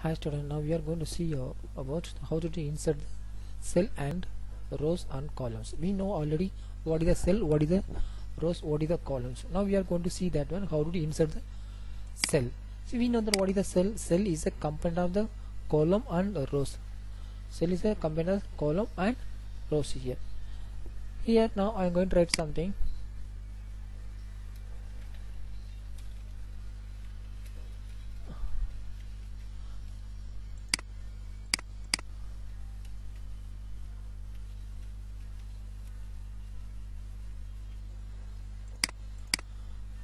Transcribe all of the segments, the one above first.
Hi student, now we are going to see about how to insert the cell and rows and columns. We know already what is the cell, what is the rows, what is the columns. Now we are going to see that one, how to insert the cell. So we know that what is the cell. Cell is a component of the column and rows. Cell is a component of column and rows here. Here now I am going to write something.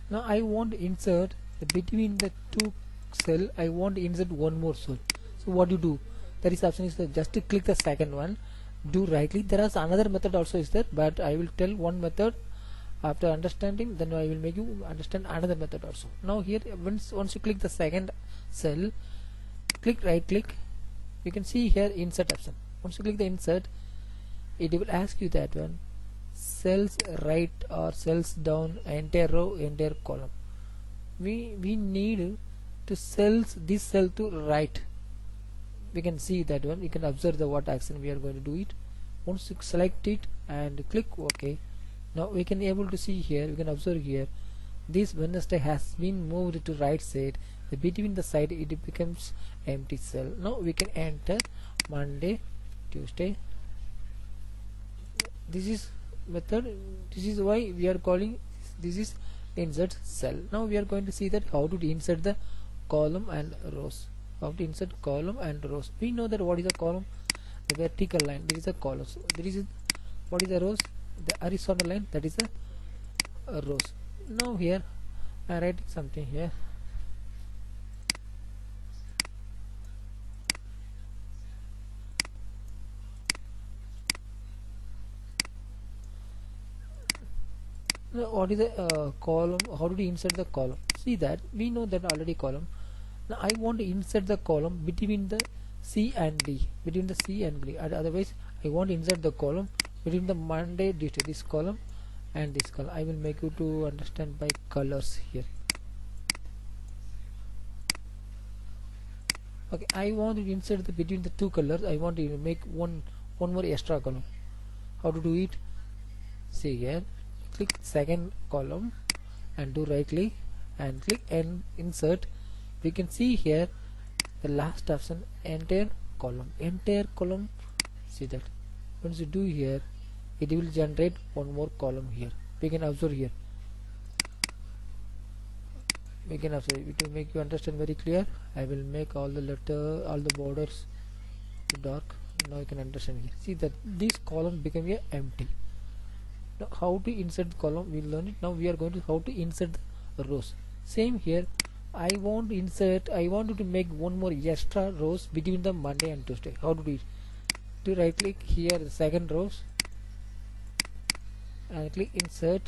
Now I want to insert between the two cell. I want to insert one more cell. So what you do? There is option is just to click the second one. Do right click. There is another method also is there, but I will tell one method. After understanding, then I will make you understand another method also. Now here once you click the second cell, click right click. You can see here insert option. Once you click the insert, it will ask you that one. Cells right or cells down, entire row, entire column. We need to cells this cell to right. We can see that one. You can observe the what action we are going to do it. Once you select it and click OK, now we can able to see here. We can observe here. This Wednesday has been moved to right side. The between the side it becomes empty cell. Now we can enter Monday, Tuesday. This is method. This is why we are calling this is insert cell. Now we are going to see that how to insert the column and rows. How to insert column and rows. We know that what is a column? The vertical line. There is a column. So there is what is the rows? The horizontal line. That is a rows. Now here I am writing something here. What is the column? How do we insert the column? See that we know that already column. Now I want to insert the column between the C and D, between the C and D. Otherwise I want to insert the column between the Monday this column and this column. I will make you to understand by colors here. Okay, I want to insert the between the two colors. I want to make one more extra column. How to do it? See here. Click second column and do right click and click and insert. We can see here the last option, entire column. See that once you do here, it will generate one more column here. We can observe here. We can observe it to make you understand very clear. I will make all the letter, all the borders dark. Now you can understand here. See that this column become here empty. Now how to insert the column we'll learn it. Now we are going to how to insert the rows. Same here. I want to make one more extra rows between the Monday and Tuesday. How to do it? To right click here the second rows and click insert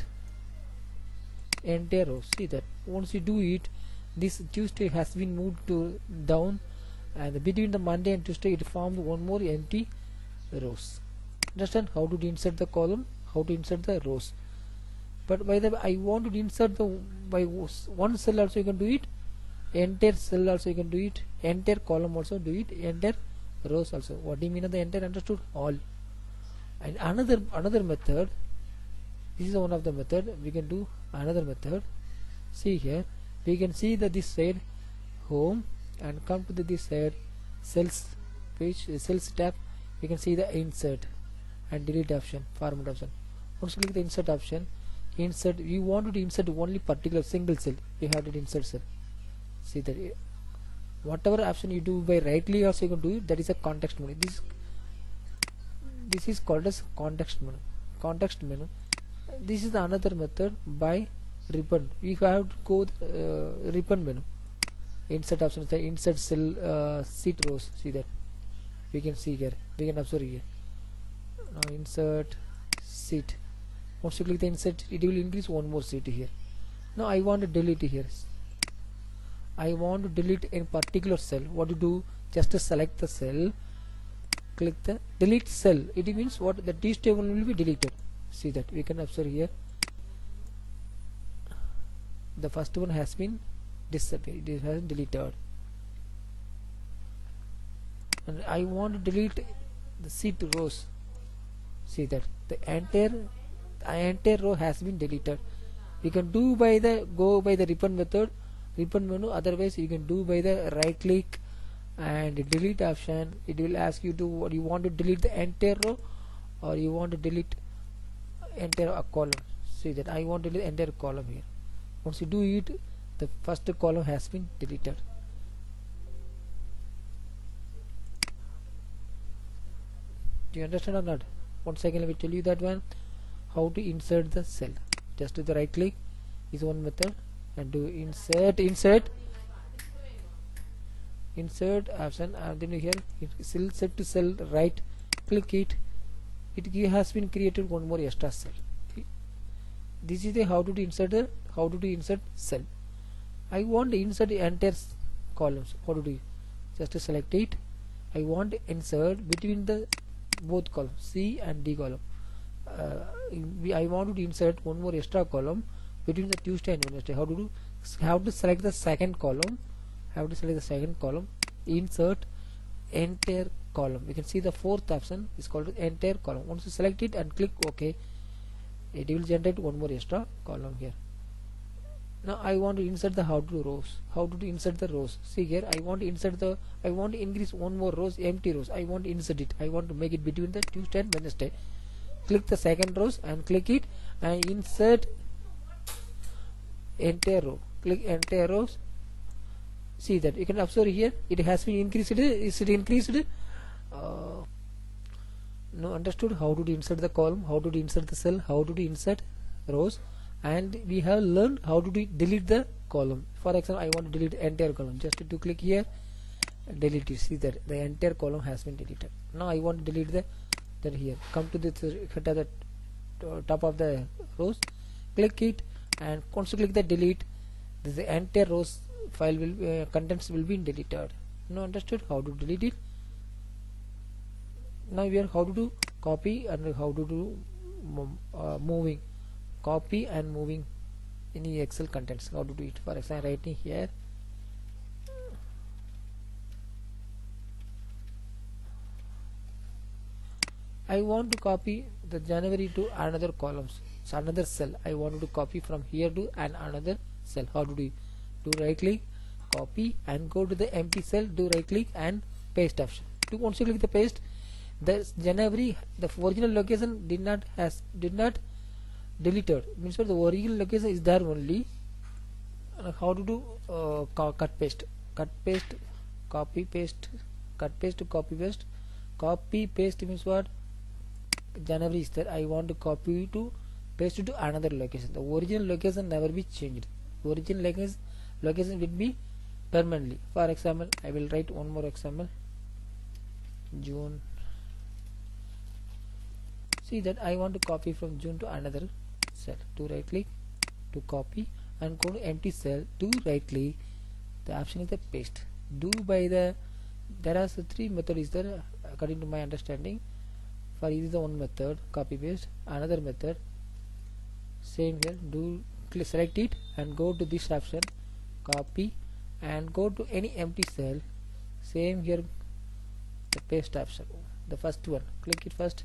entire rows. See that once you do it, this Tuesday has been moved to down, and between the Monday and Tuesday it formed one more empty rows. Understand how to insert the column, how to insert the rows. But by the way, I want to insert the by one cell also you can do it, entire cell also you can do it, entire column also do it, entire rows also. What do you mean of the entire? Understood? All. And another method, this is one of the method. We can do another method. See here, we can see that this side home and come to this side cells page, cells tab. We can see the insert and delete option, format option. Once you click the insert option, insert, we want to insert only particular single cell. We have to insert cell. See that whatever option you do by right click also you can do it. That is a context menu. This is called as context menu. This is another method by ribbon. We have to go ribbon menu. Insert option is the insert cell seat rows. See that we can see here. We can observe here. Now insert seat. Once you click the insert, it will increase one more seat here. Now I want to delete here. I want to delete a particular cell. What to do? Just to select the cell, click the delete cell. It means what? The T table will be deleted. See that we can observe here. The first one has been disappeared. It has deleted. and I want to delete the seat rows. See that the entire row has been deleted. You can do by the go by the ribbon method, ribbon menu. Otherwise you can do by the right click and delete option. It will ask you to what you want to delete the entire row or you want to delete entire column. See that I want to delete entire column here. Once you do it, the first column has been deleted. Do you understand or not? Once again, let me tell you that one. How to insert the cell. Just do the right click is one method and do insert option, and then here cell set to cell right click it. It has been created one more extra cell. This is the how to insert cell. I want to insert the entire columns. What to do? Just to select it. I want to insert between the both columns C and D column. I want to insert one more extra column between the Tuesday and Wednesday. How to do? Have to select the second column. Insert entire column. You can see the fourth option is called entire column. Once you select it and click OK, it will generate one more extra column here. Now I want to insert the how to insert the rows. See here, I want to increase one more rows, empty rows. I want to insert it. I want to make it between the Tuesday and Wednesday. Click the second rows and click it and insert entire row. Click entire rows. See that you can observe here it has been increased. Is it increased? No, understood how to insert the column, how to insert the cell, how to insert rows, and we have learned how to delete the column. For example, I want to delete entire column. Just to click here, delete it. See that the entire column has been deleted. Now I want to delete the here. Come to the top of the rows, click it, and once you click the delete, the entire rows file will contents will be deleted. Now understood how to delete it. Now we are how to do copy and how to do moving, copy and moving any Excel contents. How to do it? For example, writing here. I want to copy the January to another columns. So another cell. I want to copy from here to another cell. How to do it? Do right click, copy, and go to the empty cell. Do right click and paste option. Once you click the paste, the January, the original location did not deleted. Means the original location is there only. How to do cut paste, copy paste, cut paste to copy paste. Copy paste means what? January is there. I want to copy to paste it to another location. The original location never be changed. Original location will be permanently. For example, I will write one more example. June. See that I want to copy from June to another cell. Do right click to copy and go to empty cell. Do right click. The option is the paste. Do by the there are three methods is there according to my understanding. For this is the one method, copy paste. Another method, same here. Do select it and go to this option, copy, and go to any empty cell. Same here, the paste option. The first one, click it first.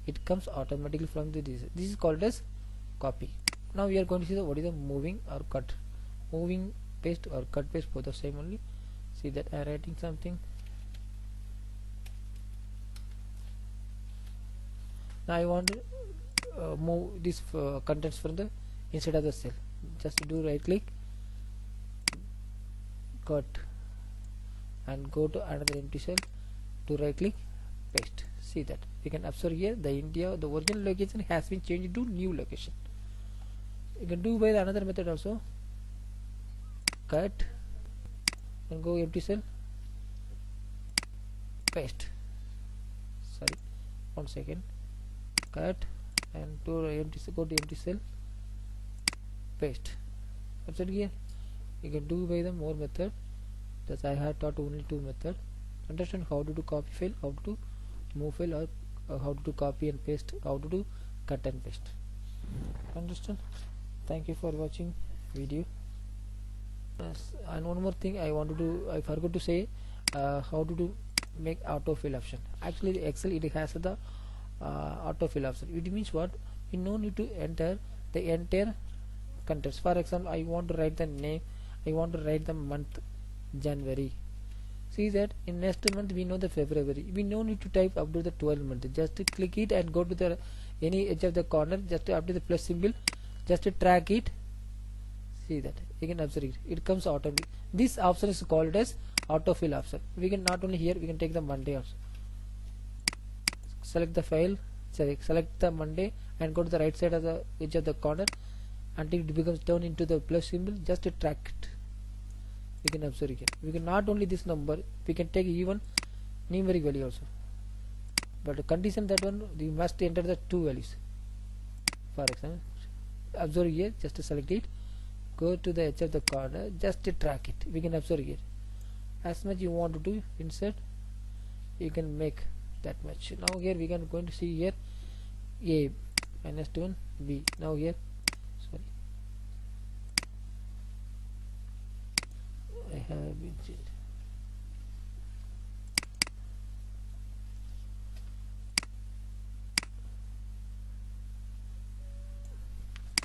It comes automatically from this is called as copy. Now we are going to see what is the moving or cut. Moving paste or cut paste, both the same only. See that I am writing something. Now I want to move this contents from the inside of the cell. Just do right click, cut, and go to another empty cell. Do right click, paste. See that you can observe here the original location has been changed to new location. You can do by the another method also. Cut and go empty cell, paste. Sorry, 1 second. Cut and go to empty cell, paste. Observe here. You can do by the more method. Thus I have taught only two methods. Understand how to do copy file, how to do move file, or how to do copy and paste, how to do cut and paste. Understand? Thank you for watching video. And one more thing I want to do, I forgot to say how to do make autofill option. Actually the Excel, it has the autofill option. It means what? We no need to enter the entire contents. For example, I want to write the name, I want to write the month January. See that in next month we know the February, we no need to type up to the 12 month. Just click it and go to the any edge of the corner, just up to the plus symbol, just track it. See that, you can observe it, it comes automatically. This option is called as autofill option. We can not only here, we can take the Monday also. Select the file, select the Monday and go to the right side of the edge of the corner until it becomes turned into the plus symbol. Just track it. You can observe again. We can not only this number, we can take even numeric value also. But the condition that one, you must enter the two values. For example, observe here, just select it, go to the edge of the corner, just track it. We can observe here. As much you want to do insert, you can make that much. Now here we can going to see here A minus 1 B. Now here, sorry, I have been changed.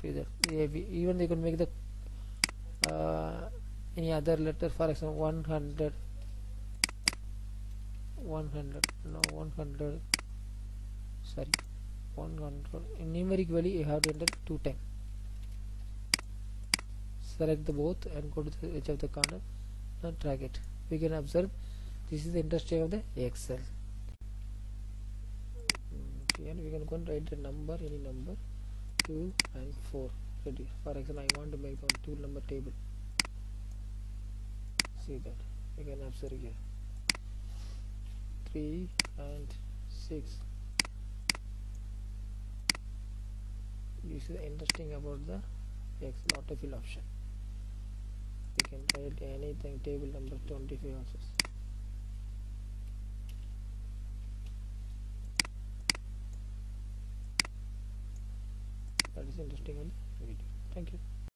See that even they can make the any other letter. For example, 100, no 100, sorry, 100 in numeric value you have to enter 2 times. Select the both and go to the edge of the corner and drag it. We can observe this is the interesting of the Excel. Here we can go and write the number, any number 2 and 4. Ready. For example, I want to make one 2 number table. See that, you can observe here 3 and 6. This is interesting about the Excel autofill option. You can write anything, table number 25 also. That is interesting on the video. Thank you.